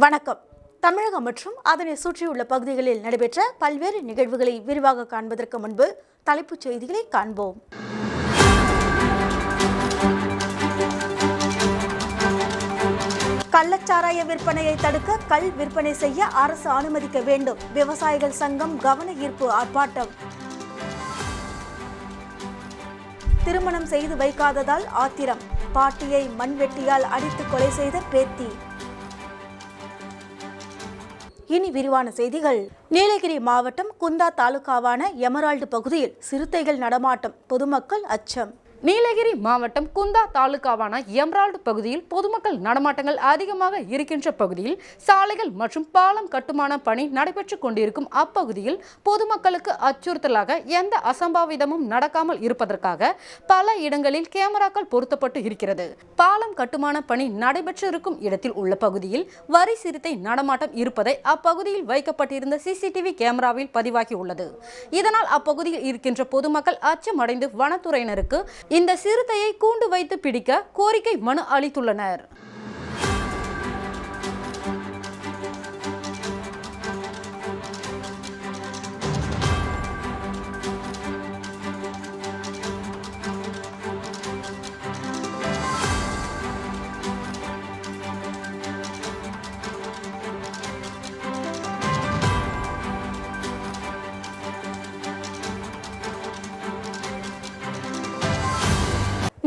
வணக்கம். தமிழகம் மற்றும் அதனை சுற்றியுள்ள பகுதிகளில் நடைபெற்ற பல்வேறு நிகழ்வுகளை விரிவாக காண்பதற்கு முன்பு தலைப்புச் செய்திகளை காண்போம். கள்ளச்சாராய விற்பனையை தடுக்க கள் விற்பனை செய்ய அரசு அனுமதிக்க வேண்டும். விவசாயிகள் சங்கம் கவன ஈர்ப்பு ஆர்ப்பாட்டம். திருமணம் செய்து வைக்காததால் ஆத்திரம். பாட்டியை மண்வெட்டியால் அடித்து கொலை செய்த பேத்தி. இனி விரிவான செய்திகள். நீலகிரி மாவட்டம் குந்தா தாலுகாவான எமரால்டு பகுதியில் சிறுத்தைகள் நடமாட்டம், பொதுமக்கள் அச்சம். நீலகிரி மாவட்டம் குந்தா தாலுகாவான எமரால்டு பகுதியில் பொதுமக்கள் நடமாட்டங்கள் அதிகமாக இருக்கின்ற பகுதியில் சாலைகள் மற்றும் பாலம் கட்டுமான பணி நடைபெற்றுக் கொண்டிருக்கும் அப்பகுதியில் பொதுமக்களுக்கு அச்சுறுத்தலாக எந்த அசம்பாவிதமும் நடக்காமல் இருப்பதற்காக பல இடங்களில் கேமராக்கள் பொருத்தப்பட்டு இருக்கிறது. பாலம் கட்டுமான பணி நடைபெற்றிருக்கும் இடத்தில் உள்ள பகுதியில் வரி சிறுத்தை நடமாட்டம் இருப்பதை அப்பகுதியில் வைக்கப்பட்டிருந்த சிசிடிவி கேமராவில் பதிவாகியுள்ளது. இதனால் அப்பகுதியில் இருக்கின்ற பொதுமக்கள் அச்சமடைந்து வனத்துறையினருக்கு இந்த சிறுத்தையை கூண்டு வைத்து பிடிக்க கோரிக்கை மனு அளித்துள்ளனர்.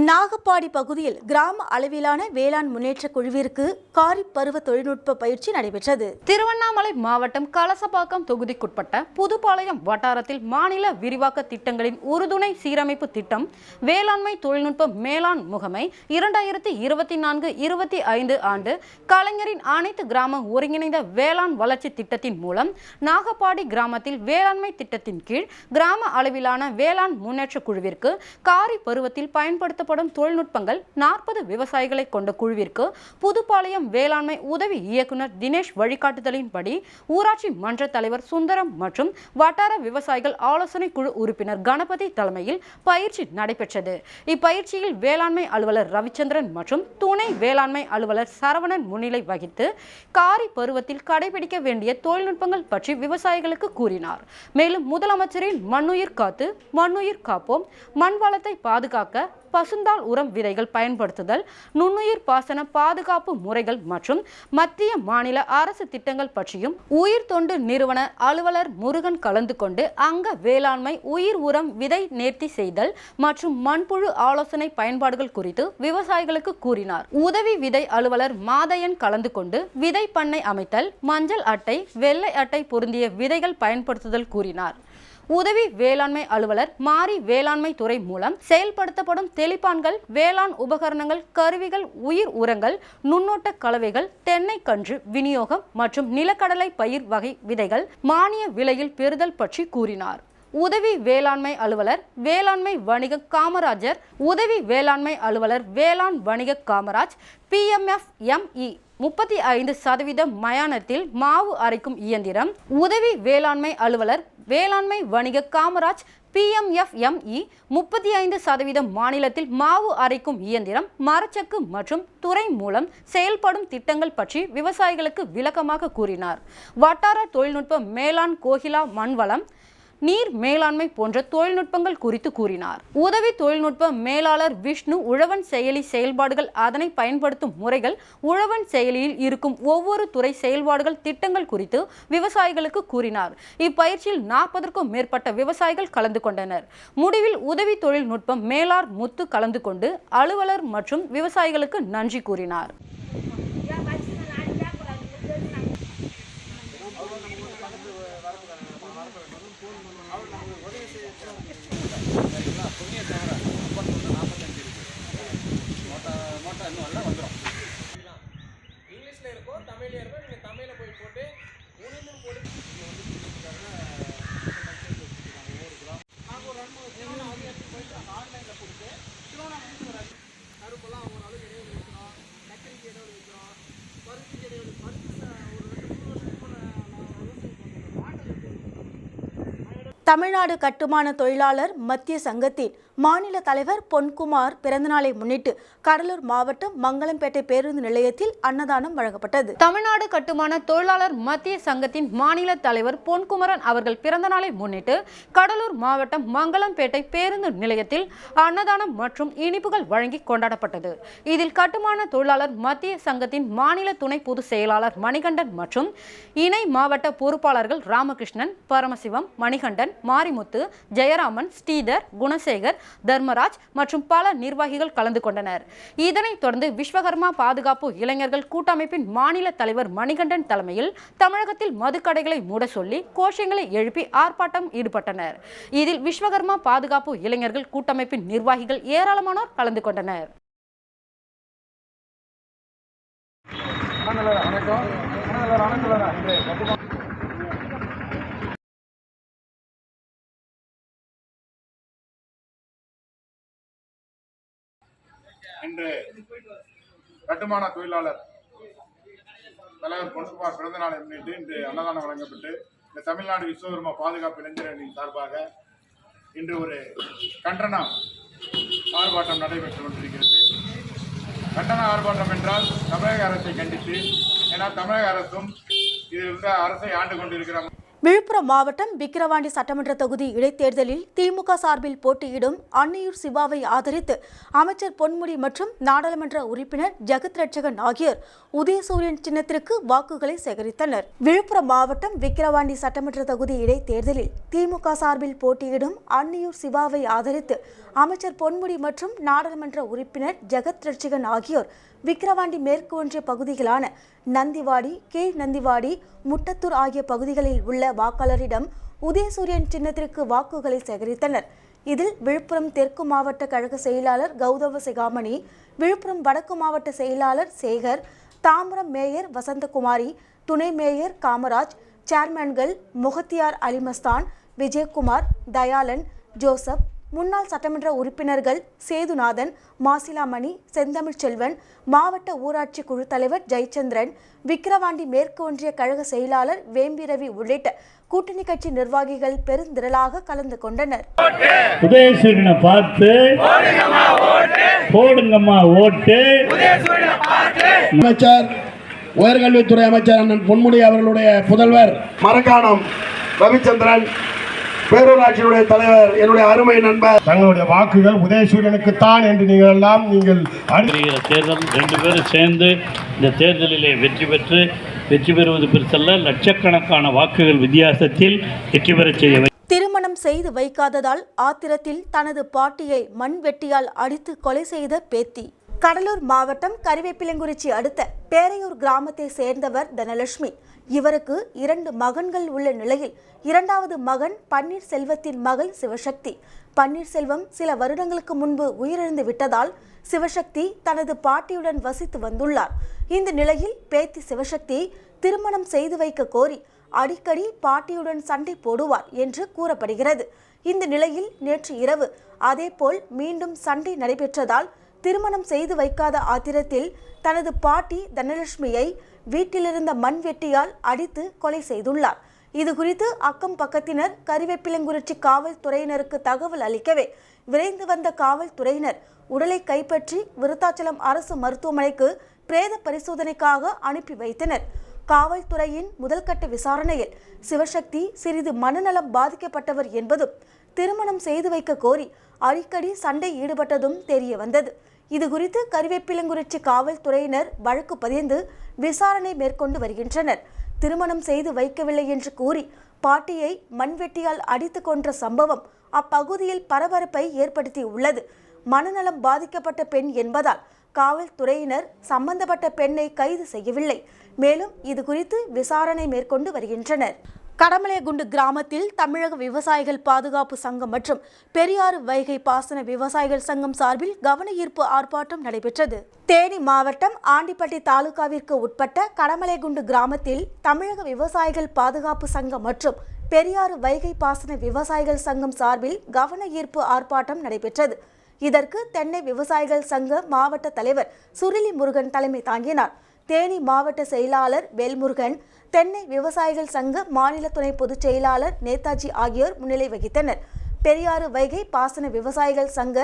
நாகப்பாடி பகுதியில் கிராம அளவிலான வேளாண் முன்னேற்ற குழுவிற்கு காரிப் பருவ தொழில்நுட்ப பயிற்சி நடைபெற்றது. திருவண்ணாமலை மாவட்டம் கலசப்பாக்கம் தொகுதிக்குட்பட்ட புதுப்பாளையம் வட்டாரத்தில் மாநில விரிவாக்க திட்டங்களின் உறுதுணை சீரமைப்பு திட்டம் வேளாண்மை தொழில்நுட்ப மேலாண் முகமை 2024-25 ஆண்டு கலைஞரின் அனைத்து கிராம ஒருங்கிணைந்த வேளாண் வளர்ச்சி திட்டத்தின் மூலம் நாகப்பாடி கிராமத்தில் வேளாண்மை திட்டத்தின் கீழ் கிராம அளவிலான வேளாண் முன்னேற்ற குழுவிற்கு காரிப் பருவத்தில் பயன்படுத்தப்படும் தொழில்நுட்பங்கள் 40 விவசாயிகளை கொண்ட குழுவிற்கு புதுப்பாளையம் வேளாண்மை உதவி இயக்குனர் தினேஷ் வழிகாட்டுதலின்படி ஊராட்சி மன்ற தலைவர் சுந்தரம் மற்றும் வட்டார விவசாயிகள் ஆலோசனை குழு உறுப்பினர் கணபதி தலைமையில் பயிற்சி நடைபெற்றது. இப்பயிற்சியில் வேளாண்மை அலுவலர் ரவிச்சந்திரன் மற்றும் துணை வேளாண்மை அலுவலர் சரவணன் முன்னிலை வகித்து காரி பருவத்தில் கடைபிடிக்க வேண்டிய தொழில்நுட்பங்கள் பற்றி விவசாயிகளுக்கு கூறினார். மேலும் முதலமைச்சரின் மண்ணுயிர் காத்து மண்ணுயிர் காப்போம், மண் வளத்தை பாதுகாக்க பசுந்தாள் உரம் விதைகள் பயன்படுத்துதல், நுண்ணுயிர் பாசன பாதுகாப்பு முறைகள் மற்றும் மத்திய மாநில அரசு திட்டங்கள் பற்றியும் உயிர் தொண்டு நிறுவன அலுவலர் முருகன் கலந்து கொண்டு அங்க வேளாண்மை, உயிர் உரம், விதை நேர்த்தி செய்தல் மற்றும் மண்புழு ஆலோசனை பயன்பாடுகள் குறித்து விவசாயிகளுக்கு கூறினார். உதவி விதை அலுவலர் மாதையன் கலந்து கொண்டு விதை பண்ணை அமைத்தல், மஞ்சள் அட்டை, வெள்ளை அட்டை பொருந்திய விதைகள் பயன்படுத்துதல் கூறினார். உதவி வேளாண்மை அலுவலர் மாரி வேளாண்மை துறை மூலம் செயல்படுத்தப்படும் தெளிப்பான்கள், வேளாண் உபகரணங்கள், கருவிகள், உயிர் உரங்கள், நுண்ணோட்ட கலவைகள், தென்னை கன்று விநியோகம் மற்றும் நிலக்கடலை பயிர் வகை விதைகள் மானிய விலையில் பெறுதல் பற்றி கூறினார். உதவி வேளாண்மை அலுவலர் வேளாண்மை வணிக காமராஜர், உதவி வேளாண்மை அலுவலர் வேளாண் வணிக காமராஜ், PMFME 35% மயானத்தில் மாவு அரைக்கும் இயந்திரம், உதவி வேளாண்மை அலுவலர் வேளாண்மை வணிக காமராஜ், PMFME 35% மாநிலத்தில் மாவு அரைக்கும் இயந்திரம், மரச்சக்கு மற்றும் துறை மூலம் செயல்படும் திட்டங்கள் பற்றி விவசாயிகளுக்கு விளக்கமாக கூறினார். வட்டார தொழில்நுட்ப மேலாண் கோகிலா மண்வளம், நீர் மேலாண்மை போன்ற தொழில்நுட்பங்கள் குறித்து கூறினார். உதவி தொழில்நுட்ப மேலாளர் விஷ்ணு உழவன் செயலி செயல்பாடுகள், அதனை பயன்படுத்தும் முறைகள், உழவன் செயலியில் இருக்கும் ஒவ்வொரு துறை செயல்பாடுகள் திட்டங்கள் குறித்து விவசாயிகளுக்கு கூறினார். இப்பயிற்சியில் 40க்கும் மேற்பட்ட விவசாயிகள் கலந்து கொண்டனர். முடிவில் உதவி தொழில்நுட்ப மேலாளர் முத்து கலந்து கொண்டு அலுவலர் மற்றும் விவசாயிகளுக்கு நன்றி கூறினார். தமிழ்நாடு கட்டுமான தொழிலாளர் மத்திய சங்கத்தின் மாநில தலைவர் பொன்குமார் பிறந்தநாளை முன்னிட்டு கடலூர் மாவட்டம் மங்களம்பேட்டை பேருந்து நிலையத்தில் அன்னதானம் வழங்கப்பட்டது. தமிழ்நாடு கட்டுமான தொழிலாளர் மத்திய சங்கத்தின் மாநில தலைவர் பொன்குமரன் அவர்கள் பிறந்தநாளை முன்னிட்டு கடலூர் மாவட்டம் மங்களம்பேட்டை பேருந்து நிலையத்தில் அன்னதானம் மற்றும் இனிப்புகள் வழங்கி கொண்டாடப்பட்டது. இதில் கட்டுமான தொழிலாளர் மத்திய சங்கத்தின் மாநில துணை பொதுச் செயலாளர் மணிகண்டன் மற்றும் இணை மாவட்ட பொறுப்பாளர்கள் ராமகிருஷ்ணன், பரமசிவம், மணிகண்டன், மாரிமுத்து, ஜெயராமன், ஸ்ரீதர், குணசேகர், தர்மராஜ் மற்றும் பல நிர்வாகிகள் கலந்து கொண்டனர். இதனைத் தொடர்ந்து விஸ்வகர்மா பாதுகாப்பு இளைஞர்கள் கூட்டமைப்பின் மாநில தலைவர் மணிகண்டன் தலைமையில் தமிழகத்தில் மதுக்கடைகளை மூட சொல்லி கோஷங்களை எழுப்பி ஆர்ப்பாட்டம் ஈடுபட்டனர். இதில் விஸ்வகர்மா பாதுகாப்பு இளைஞர்கள் கூட்டமைப்பின் நிர்வாகிகள் ஏராளமானோர் கலந்து கொண்டனர். இன்று கட்டுமான தொழிலாளர் தலைவர் பொன்குமார் பிறந்த நாளை முன்னிட்டு இன்று அன்னதானம் வழங்கப்பட்டு இந்த தமிழ்நாடு விஸ்வகர்மா பாதுகாப்பு இளைஞர்களின் சார்பாக இன்று ஒரு கண்டன ஆர்ப்பாட்டம் நடைபெற்று கொண்டிருக்கிறது. கண்டன ஆர்ப்பாட்டம் என்றால் தமிழக அரசை கண்டித்து, ஏன்னா தமிழக அரசும் இதிலிருந்து அரசை ஆண்டு கொண்டிருக்கிற விழுப்புரம் மாவட்டம் விக்கிரவாண்டி சட்டமன்ற தொகுதி இடைத்தேர்தலில் திமுக சார்பில் போட்டியிடும் அன்னியூர் சிவாவை ஆதரித்து அமைச்சர் பொன்முடி மற்றும் நாடாளுமன்ற உறுப்பினர் ஜெகத் ரட்சகன் ஆகியோர் உதயசூரியன் சின்னத்திற்கு வாக்குகளை சேகரித்தனர். விழுப்புரம் மாவட்டம் விக்கிரவாண்டி சட்டமன்ற தொகுதி இடைத்தேர்தலில் திமுக சார்பில் போட்டியிடும் அன்னியூர் சிவாவை ஆதரித்து அமைச்சர் பொன்முடி மற்றும் நாடாளுமன்ற உறுப்பினர் ஜெகத் ரட்சகன் ஆகியோர் விக்கிரவாண்டி மேற்கு ஒன்றிய பகுதிகளான நந்திவாடி, கீழ் நந்திவாடி, முட்டத்தூர் ஆகிய பகுதிகளில் உள்ள வாக்காளரிடம் உதயசூரியன் சின்னத்திற்கு வாக்குகளை சேகரித்தனர். இதில் விழுப்புரம் தெற்கு மாவட்ட கழக செயலாளர் கௌதம சிகாமணி, விழுப்புரம் வடக்கு மாவட்ட செயலாளர் சேகர், தாம்பரம் மேயர் வசந்தகுமாரி, துணை மேயர் காமராஜ், சேர்மன்கள் முகத்தியார் அலிமஸ்தான், விஜயகுமார், தயாளன், ஜோசப், முன்னாள் சட்டமன்ற உறுப்பினர்கள் சேதுநாதன், மாசிலாமணி, செந்தமிழ் செல்வன், மாவட்ட ஊராட்சி குழு தலைவர் ஜெயச்சந்திரன், விக்கிரவாண்டி மேற்கு ஒன்றிய கழக செயலாளர் வேம்பி ரவி உள்ளிட்ட கூட்டணி கட்சி நிர்வாகிகள் பெருந்திரளாக கலந்து கொண்டனர். உதயசூரியனை பார்த்து போடுங்கம்மா ஓட்டு. அமைச்சர், உயர்கல்வித்துறை அமைச்சர் அண்ணன் பொன்முடி அவர்களுடைய புதல்வர் மரக்காணம் ரவிச்சந்திரன், பேரூராட்சியுடைய தலைவர் என்னுடைய அருமை நண்பர், தங்களுடைய வாக்குகள் உதயசூரியனுக்குத்தான் என்று நீங்கள் தேர்தல் 2 பேரும் சேர்ந்து இந்த தேர்தலிலே வெற்றி பெறுவது பெருசல்ல, லட்சக்கணக்கான வாக்குகள் வித்தியாசத்தில் வெற்றி பெறச் செய்ய. திருமணம் செய்து வைக்காததால் ஆத்திரத்தில் தனது பாட்டியை மண்வெட்டியால் அடித்து கொலை செய்த பேத்தி. கடலூர் மாவட்டம் கருவேப்பிலங்குறிச்சி அடுத்த பேரையூர் கிராமத்தை சேர்ந்தவர் தனலட்சுமி. இவருக்கு 2 மகன்கள் உள்ள நிலையில் 2வது மகன் பன்னீர்செல்வத்தின் மகள் சிவசக்தி. பன்னீர்செல்வம் சில வருடங்களுக்கு முன்பு உயிரிழந்து விட்டதால் சிவசக்தி தனது பாட்டியுடன் வசித்து வந்துள்ளார். இந்த நிலையில் பேத்தி சிவசக்தி திருமணம் செய்து வைக்க கோரி அடிக்கடி பாட்டியுடன் சண்டை போடுவார் என்று கூறப்படுகிறது. இந்த நிலையில் நேற்று இரவு அதேபோல் மீண்டும் சண்டை நடைபெற்றதால் திருமணம் செய்து வைக்காத ஆத்திரத்தில் தனது பாட்டி தனலட்சுமியை வீட்டிலிருந்த மண்வெட்டியால் அடித்து கொலை செய்துள்ளார். இதுகுறித்து அக்கம் பக்கத்தினர் கருவேப்பிலங்குறிச்சி காவல்துறையினருக்கு தகவல் அளிக்கவே விரைந்து வந்த காவல்துறையினர் உடலை கைப்பற்றி விருத்தாச்சலம் அரசு மருத்துவமனைக்கு பிரேத பரிசோதனைக்காக அனுப்பி வைத்தனர். காவல்துறையின் முதல்கட்ட விசாரணையில் சிவசக்தி சிறிது மனநலம் பாதிக்கப்பட்டவர் என்பதும் திருமணம் செய்து வைக்க கோரி அடிக்கடி சண்டை ஈடுபட்டதும் தெரிய வந்தது. இதுகுறித்து கருவேப்பிலங்குறிச்சி காவல்துறையினர் வழக்கு பதிந்து விசாரணை மேற்கொண்டு வருகின்றனர். திருமணம் செய்து வைக்கவில்லை என்று கூறி பாட்டியை மண்வெட்டியால் அடித்து கொன்ற சம்பவம் அப்பகுதியில் பரபரப்பை ஏற்படுத்தி உள்ளது. மனநலம் பாதிக்கப்பட்ட பெண் என்பதால் காவல்துறையினர் சம்பந்தப்பட்ட பெண்ணை கைது செய்யவில்லை. மேலும் இதுகுறித்து விசாரணை மேற்கொண்டு வருகின்றனர். கடமலைகுண்டு கிராமத்தில் தமிழக விவசாயிகள் பாதுகாப்பு சங்கம் மற்றும் பெரியாறு வைகை பாசன விவசாயிகள் சங்கம் சார்பில் கவன ஈர்ப்பு ஆர்ப்பாட்டம் நடைபெற்றது. தேனி மாவட்டம் ஆண்டிப்பட்டி தாலுகாவிற்கு உட்பட்ட கடமலைகுண்டு கிராமத்தில் தமிழக விவசாயிகள் பாதுகாப்பு சங்கம் மற்றும் பெரியாறு வைகை பாசன விவசாயிகள் சங்கம் சார்பில் கவன ஈர்ப்பு ஆர்ப்பாட்டம் நடைபெற்றது. இதற்கு தென்னை விவசாயிகள் சங்க மாவட்ட தலைவர் சுருளி முருகன் தலைமை தாங்கினார். தேனி மாவட்ட செயலாளர் வேல்முருகன், தென்னை விவசாயிகள் சங்க மாநில துணை பொதுச் செயலாளர் நேதாஜி ஆகியோர் முன்னிலை வகித்தனர். பெரியாறு வைகை பாசன விவசாயிகள் சங்க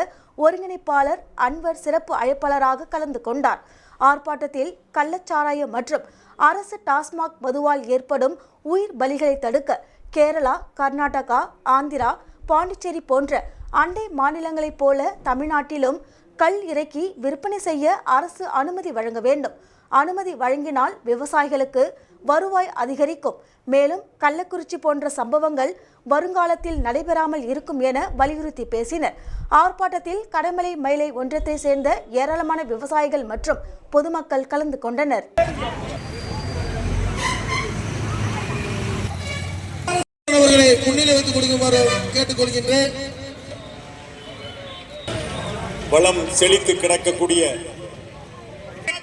ஒருங்கிணைப்பாளர் அன்வர் சிறப்பு அழைப்பாளராக கலந்து கொண்டார். ஆர்ப்பாட்டத்தில் கள்ளச்சாராயம் மற்றும் அரசு டாஸ்மாக் மதுவால் ஏற்படும் உயிர் பலிகளை தடுக்க கேரளா, கர்நாடகா, ஆந்திரா, பாண்டிச்சேரி போன்ற அண்டை மாநிலங்களைப் போல தமிழ்நாட்டிலும் கள் இறக்கி விற்பனை செய்ய அரசு அனுமதி வழங்க வேண்டும். அனுமதி வழங்கினால் விவசாயிகளுக்கு வருவாய் அதிகரிக்கும். மேலும் கள்ளக்குறிச்சி போன்ற சம்பவங்கள் வருங்காலத்தில் நடைபெறாமல் இருக்கும் என வலியுறுத்தி பேசினர். ஆர்ப்பாட்டத்தில் கடமலை மயிலை ஒன்றியத்தை சேர்ந்த ஏராளமான விவசாயிகள் மற்றும் பொதுமக்கள் கலந்து கொண்டனர். முன்னிலை வைத்துக் கொடுக்குமாறு கேட்டுக்கொள்கின்றேன். வளம் செழித்து கிடக்கக்கூடிய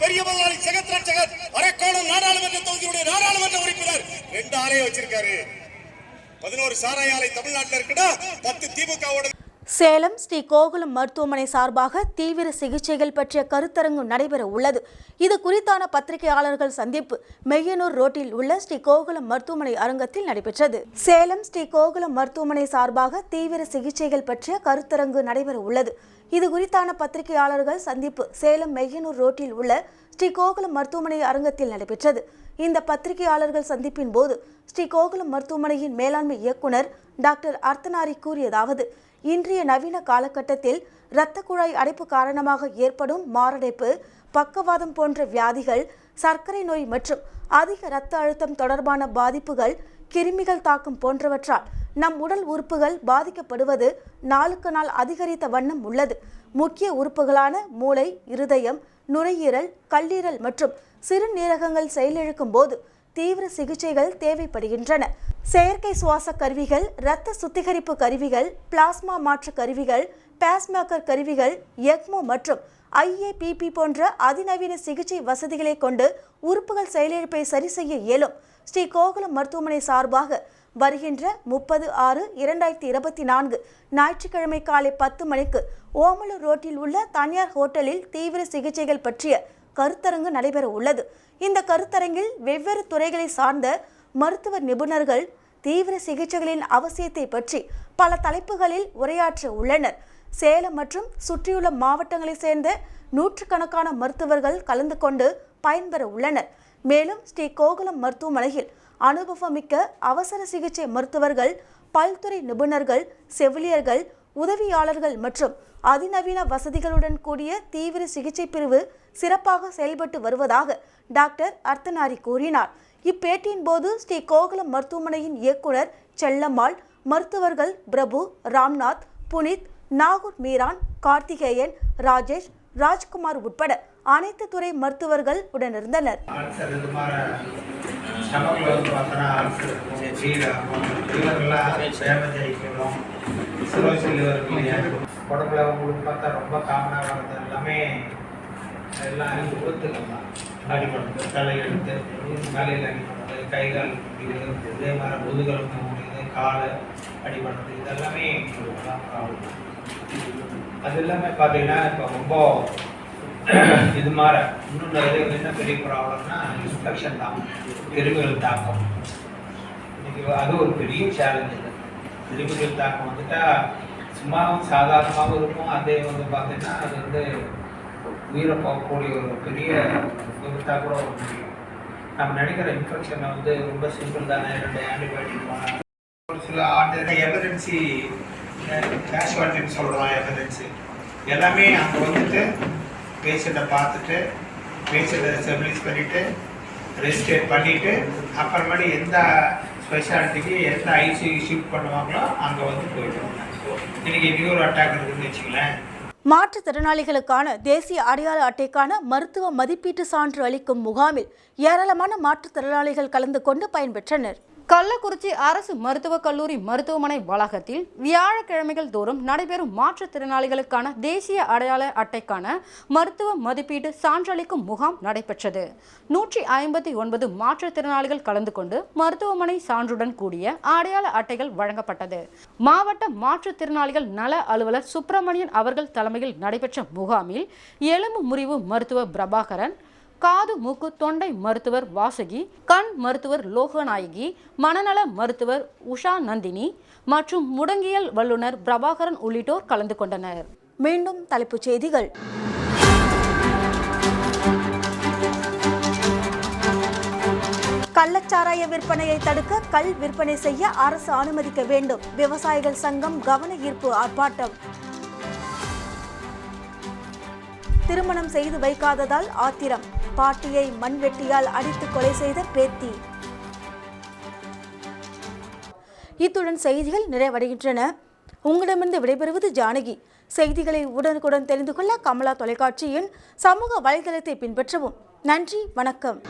பெரிய முதலாளி ஜெகத்ராஜ் ஜெகத் அரக்கோணம் நாடாளுமன்ற தொகுதியுடைய நாடாளுமன்ற உறுப்பினர் 2 ஆலையை வச்சிருக்காரு. 11 சாராய ஆலை தமிழ்நாட்டில் இருக்குன்னா 10 திமுகவோட. சேலம் ஸ்ரீ கோகுலம் மருத்துவமனை சார்பாக தீவிர சிகிச்சைகள் பற்றிய கருத்தரங்கு நடைபெற உள்ளது. இது குறித்தான பத்திரிகையாளர்கள் சந்திப்பு மெய்யனூர் ரோட்டில் உள்ள ஸ்ரீ கோகுலம் மருத்துவமனை அரங்கத்தில் நடைபெற்றது. சேலம் ஸ்ரீ கோகுலம் மருத்துவமனை சார்பாக தீவிர சிகிச்சைகள் பற்றிய கருத்தரங்கு நடைபெற உள்ளது. இது குறித்தான பத்திரிகையாளர்கள் சந்திப்பு சேலம் மெய்யனூர் ரோட்டில் உள்ள ஸ்ரீ கோகுலம் மருத்துவமனை அரங்கத்தில் நடைபெற்றது. இந்த பத்திரிகையாளர்கள் சந்திப்பின் போது ஸ்ரீ கோகுலம் மருத்துவமனையின் மேலாண்மை இயக்குனர் டாக்டர் அர்த்தனாரி கூறியதாவது: இன்றைய நவீன காலகட்டத்தில் இரத்த குழாய் அடைப்பு காரணமாக ஏற்படும் மாரடைப்பு, பக்கவாதம் போன்ற வியாதிகள், சர்க்கரை நோய் மற்றும் அதிக இரத்த அழுத்தம் தொடர்பான பாதிப்புகள், கிருமிகள் தாக்கம் போன்றவற்றால் நம் உடல் உறுப்புகள் பாதிக்கப்படுவது நாளுக்கு நாள் அதிகரித்த வண்ணம் உள்ளது. முக்கிய உறுப்புகளான மூளை, இருதயம், நுரையீரல், கல்லீரல் மற்றும் சிறுநீரகங்கள் செயலிழக்கும் போது தீவிர சிகிச்சைகள் தேவைப்படுகின்றன. செயற்கை சுவாச கருவிகள், இரத்த சுத்திகரிப்பு கருவிகள், பிளாஸ்மா மாற்று கருவிகள், பேஸ்மேக்கர் கருவிகள், எக்மோ மற்றும் IAPP போன்ற அதிநவீன சிகிச்சை வசதிகளை கொண்டு உறுப்புகள் செயலிழப்பை சரி செய்ய இயலும். ஸ்ரீ கோகுலம் மருத்துவமனை சார்பாக வருகின்ற 30/6/2024 ஞாயிற்றுக்கிழமை காலை 10 மணிக்கு ஓமலூர் ரோட்டில் உள்ள தனியார் ஹோட்டலில் தீவிர சிகிச்சைகள் பற்றிய கருத்தரங்கு நடைபெற உள்ளது. இந்த கருத்தரங்கில் வெவ்வேறு துறைகளை சார்ந்த மருத்துவ நிபுணர்கள் தீவிர சிகிச்சைகளின் அவசியத்தை பற்றி பல தலைப்புகளில் உரையாற்ற உள்ளனர். சேலம் மற்றும் சுற்றியுள்ள மாவட்டங்களைச் சேர்ந்த நூற்றுக்கணக்கான மருத்துவர்கள் கலந்து கொண்டு பயன்பெற உள்ளனர். மேலும் ஸ்ரீ கோகுலம் மருத்துவமனையில் அனுபவமிக்க அவசர சிகிச்சை மருத்துவர்கள், பல்துறை நிபுணர்கள், செவிலியர்கள், உதவியாளர்கள் மற்றும் அதிநவீன வசதிகளுடன் கூடிய தீவிர சிகிச்சை பிரிவு சிறப்பாக செயல்பட்டு வருவதாக டாக்டர் அர்த்தனாரி கூறினார். இப்பேட்டியின் போது ஸ்ரீ கோகுலம் மருத்துவமனையின் இயக்குனர் செல்லம்மாள், மருத்துவர்கள் பிரபு, ராம்நாத், புனித், நாகூர் மீரான், கார்த்திகேயன், ராஜேஷ், ராஜ்குமார் உட்பட அனைத்து துறை மருத்துவர்கள் உடனிருந்தனர். உடம்புல உங்களுக்கு பார்த்தா ரொம்ப காமனாக வர்றது எல்லாமே எல்லாம் விபத்துகள் தான். அடிபடுறது, தலையெழுத்து, மேலையில் அடிபடுறது, கைகால் முடியுது, இதே மாதிரி முதுகெலும்பு முடியுது, காலை அடிபடுறது, இதெல்லாமே தான் ப்ராப்ளம். அது எல்லாமே பார்த்தீங்கன்னா இப்போ ரொம்ப இது மாதிரி இன்னொன்று என்ன பெரிய ப்ராப்ளம்னா இன்ஃபெக்ஷன் தான், கிருமிகள் தாக்கம். இன்னைக்கு அது ஒரு பெரிய சேலஞ்சு. கிருமிகள் தாக்கம் வந்துட்டா சும்மாவும் சாதாரணமாகவும் இருக்கும். அதே வந்து பார்த்தீங்கன்னா அது வந்து உயிரை போகக்கூடிய ஒரு பெரிய விபத்தாக கூட முடியும். நம்ம நினைக்கிற இன்ஃபெக்ஷனை வந்து ரொம்ப சிம்பிள் தானே, 2 ஆன்டிபயோட்டிக் போனால் ஒரு சில எமர்ஜென்சி கேஷுவாலிட்டின்னு சொல்கிறோம். எமர்ஜென்சி எல்லாமே அங்கே வந்துட்டு பேஷண்ட்டை பார்த்துட்டு பேஷண்ட்டை ஸ்டெபிலைஸ் பண்ணிவிட்டு ரெஜிஸ்ட்ரேட் பண்ணிவிட்டு அப்புறமேட்டு எந்த ஸ்பெஷாலிட்டிக்கு எந்த ஐசியூ ஷிஃப்ட் பண்ணுவாங்களோ அங்கே வந்து போயிடுவாங்க. இன்னைக்கு நியூரோ அட்டாக் இருக்குதுன்னு வச்சுங்களேன். மாற்றுத்திறனாளிகளுக்கான தேசிய அடையாள அட்டைக்கான மருத்துவ மதிப்பீட்டு சான்று அளிக்கும் முகாமில் ஏராளமான மாற்றுத்திறனாளிகள் கலந்து கொண்டு பயன்பெற்றனர். கள்ளக்குறிச்சி அரசு மருத்துவக் கல்லூரி மருத்துவமனை வளாகத்தில் வியாழக்கிழமைகள் தோறும் நடைபெறும் மாற்றுத்திறனாளிகளுக்கான தேசிய அடையாள அட்டைக்கான மருத்துவ மதிப்பீட்டு சான்றளிக்கும் முகாம் நடைபெற்றது. 159 மாற்றுத்திறனாளிகள் கலந்து கொண்டு மருத்துவமனை சான்றுடன் கூடிய அடையாள அட்டைகள் வழங்கப்பட்டது. மாவட்ட மாற்றுத்திறனாளிகள் நல அலுவலர் சுப்பிரமணியன் அவர்கள் தலைமையில் நடைபெற்ற முகாமில் எலும்பு முறிவு மருத்துவர் பிரபாகரன், காது மூக்கு தொண்டை மருத்துவர் வாசுகி, கண் மருத்துவர் லோகநாயகி, மனநல மருத்துவர் உஷா நந்தினி மற்றும் முடங்கியல் வல்லுநர் பிரபாகரன் உள்ளிட்டோர் கலந்து கொண்டனர். மீண்டும் தலைப்புச் செய்திகள். கள்ளச்சாராய விற்பனையை தடுக்க கள் விற்பனை செய்ய அரசு அனுமதிக்க வேண்டும். விவசாயிகள் சங்கம் கவன ஈர்ப்பு ஆர்ப்பாட்டம். திருமணம் செய்து வைக்காததால் ஆத்திரம், பாட்டியை மண்வெட்டியால் அடித்து கொலை செய்த பேத்தி. இத்துடன் செய்திகள் நிறைவடைகின்றன. உங்களிடமிருந்து விடைபெறுவது ஜானகி. செய்திகளை உடனுக்குடன் தெரிந்து கொள்ள கமலா தொலைக்காட்சியின் சமூக வலைதளத்தை பின்பற்றவும். நன்றி, வணக்கம்.